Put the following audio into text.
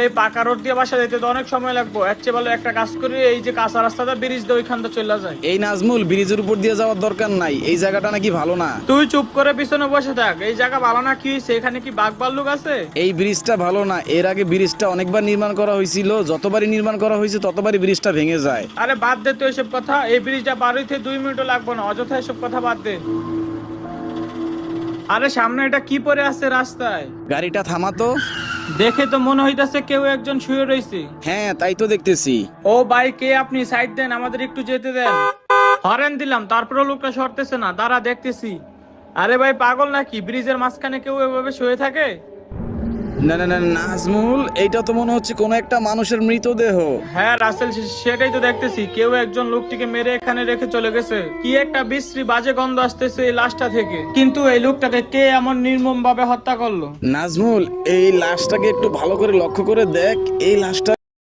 এই পাকা রোড দিয়ে বাসা যেতে তো অনেক সময় লাগবে, এর চেয়ে ভালো একটা কাজ করি, এই যে কাঁচা রাস্তাটা ব্রিজ দিয়ে ওইখানটা চলে যায়। এই নাজমুল, ব্রিজের উপর দিয়ে যাওয়ার দরকার নাই, এই জায়গাটা নাকি ভালো না। তুই চুপ করে পিছনে বসে থাক, এই জায়গা ভালো না কি হয়েছে? এখানে কি বাঘ ভাল্লুক আছে? এই ব্রিজটা ভালো না, এর আগে ব্রিজটা অনেকবার নির্মাণ করা হয়েছিল, যতবারই নির্মাণ করা হয়েছে ততবারই ব্রিজটা ভেঙে যায়। আরে বাদ দে তো এসব কথা, এই ব্রিজটা পার হইতে 2 মিনিটও লাগবে না, অযথা এসব কথা বাদ দে। আরে সামনে এটা কি পরে আছে রাস্তায়? গাড়িটা থামাতো। দেখে তো মনে হইতাছে কেউ একজন শুয়ে রয়েছে। হ্যাঁ, তাই তো দেখতেছি। ও ভাই, কে আপনি? সাইড দেন, আমাদের একটু যেতে দেন। হরেন দিলাম, তারপরে লোকটা সরতেছে না, দাঁড়া দেখতেছি। আরে ভাই পাগল নাকি? ব্রিজের মাঝখানে কেউ এভাবে শুয়ে থাকে? না না না নাজমুল, এইটা তো মনে হচ্ছে কোনো একটা মানুষের মৃতদেহ। হ্যাঁ রাসেল, সেটাই তো দেখতেছি, কেউ একজন লোকটিকে মেরে এখানে রেখে চলে গেছে। কি একটা বিশ্রী বাজে গন্ধ আসতেছে এই লাশটা থেকে, কিন্তু এই লোকটাকে কে এমন নির্মম ভাবে হত্যা করলো? নাজমুল, এই লাশটাকে একটু ভালো করে লক্ষ্য করে দেখ, এই লাশটা